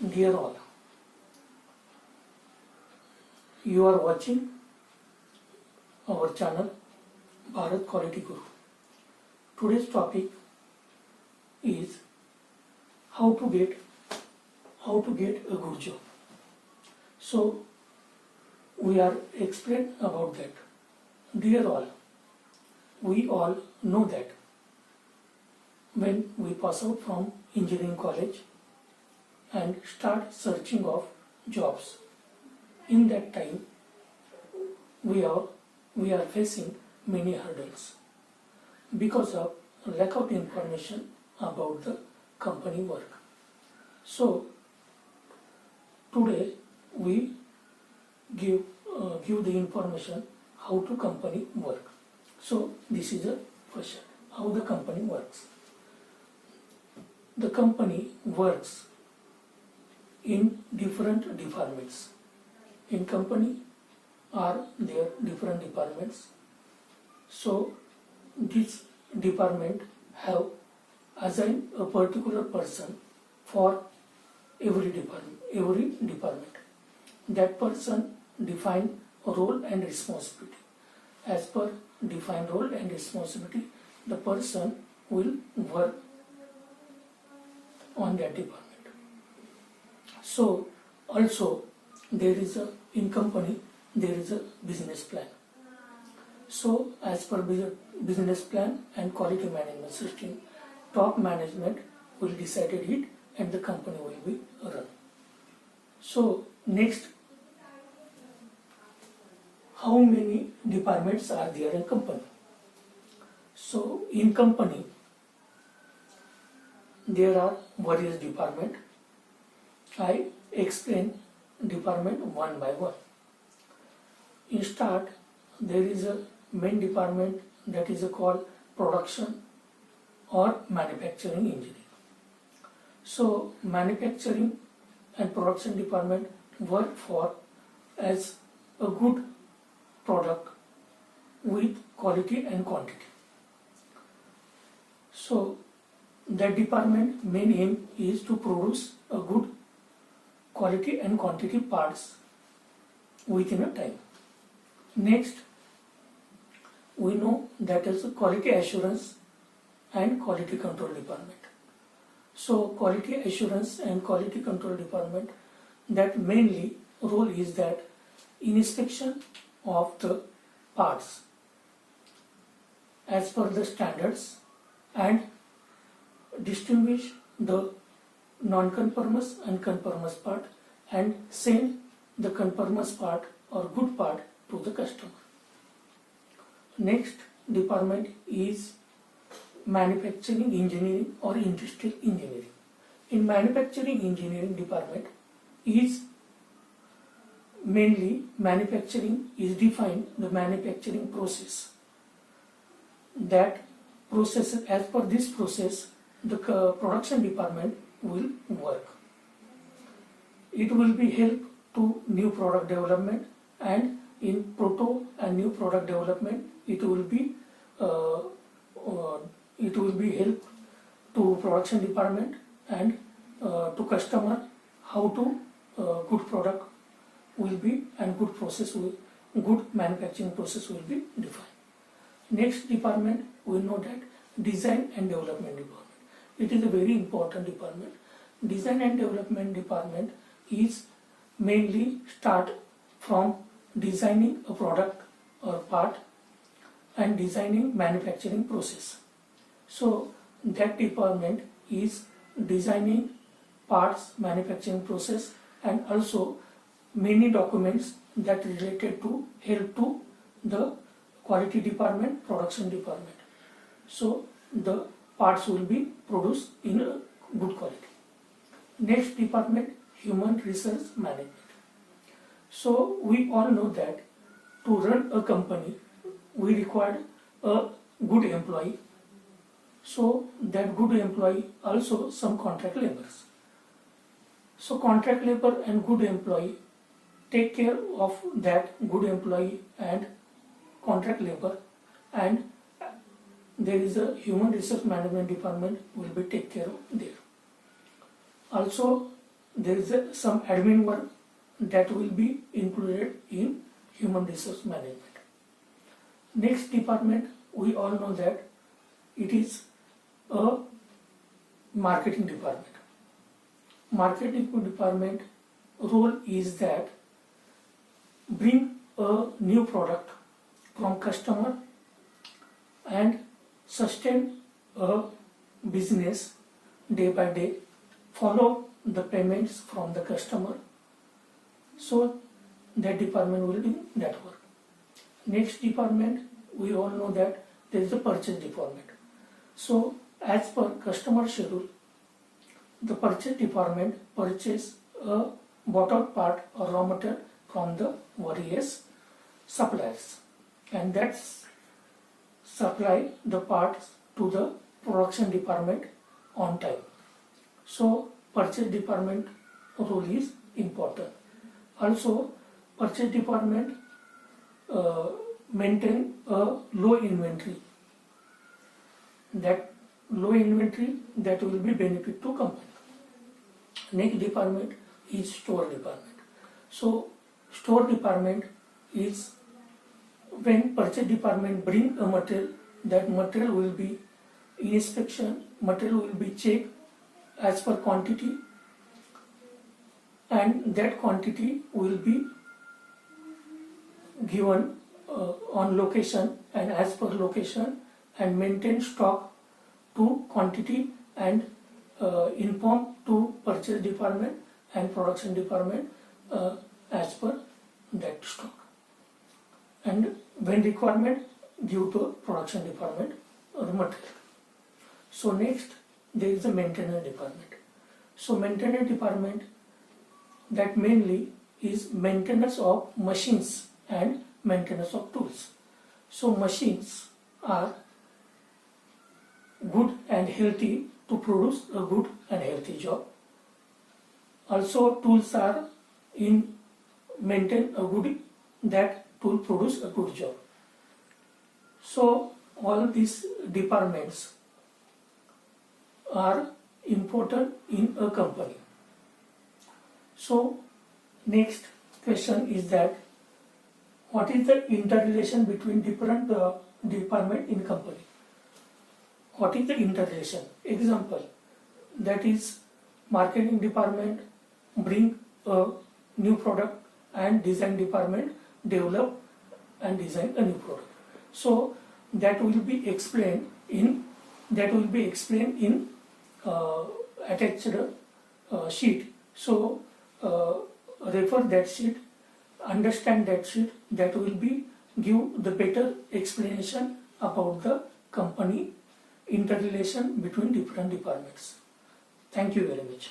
Dear all, you are watching our channel Bharat Quality Guru. Today's topic is how to get a good job. So we are explain about that. Dear all, we all know that when we pass out from engineering college and start searching of jobs, in that time we are facing many hurdles because of lack of information about the company work. So today we give the information how to company work. So this is a question: how the company works. The company works in different departments. In company are there different departments. So this department have assigned a particular person for every department. That person define a role and responsibility. As per defined role and responsibility, the person will work on that department. So also in company there is a business plan. So as per business plan and quality management system, top management will decide it and the company will be run. So next, how many departments are there in company? So in company there are various departments. I explain department one by one. In start, there is a main department that is called production or manufacturing engineering. So manufacturing and production department work for as a good product with quality and quantity. So that department main aim is to produce a good quality and quantity parts within a time. Next, we know that is a quality assurance and quality control department. So quality assurance and quality control department, that mainly role is that inspection of the parts as per the standards and distinguish the non-conformous and conformous part and send the conformous part or good part to the customer. Next department is manufacturing engineering or industrial engineering. In manufacturing engineering department is mainly manufacturing is defined the manufacturing process. That process, as per this process, the production department will work. It will be help to new product development, and in proto and new product development it will be help to production department and to customer how to good product will be and good manufacturing process will be defined. Next department we know that design and development department. It is a very important department. Design and development department is mainly start from designing a product or part and designing manufacturing process. So that department is designing parts, manufacturing process, and also many documents that related to help to the quality department, production department. So the parts will be produced in a good quality. Next department, human resource management. So we all know that to run a company we require a good employee. So that good employee also some contract laborers. So contract labor and good employee take care of that good employee and contract labor, and there is a human resource management department will be take care of there. Also there is some admin work that will be included in human resource management. Next department, we all know that it is a marketing department. Marketing department role is that bring a new product from customer and sustain a business day by day, follow the payments from the customer. So that department will do that work. Next department, we all know that there is a purchase department. So as per customer schedule, the purchase department purchase a bought out part or raw material from the various suppliers, and that's supply the parts to the production department on time. So purchase department role is important. Also, purchase department maintain a low inventory. That low inventory that will be benefit to company. Next department is store department. So store department is when purchase department bring a material, that material will be inspection, material will be checked as per quantity, and that quantity will be given on location and as per location, and maintain stock to quantity and inform to purchase department and production department as per that stock, and when requirement give to production department the material. So next there is the maintenance department. So maintenance department, that mainly is maintenance of machines and maintenance of tools. So machines are good and healthy to produce a good and healthy job. Also tools are in maintain a good, that tool produce a good job. So all these departments are important in a company. So next question is that what is the interrelation between different department in company? What is the interrelation? Example, that is marketing department bring a new product and design department develop and design a new product. So that will be explained in attached sheet. So refer that sheet, understand that sheet. That will be give the better explanation about the company interrelation between different departments. Thank you very much.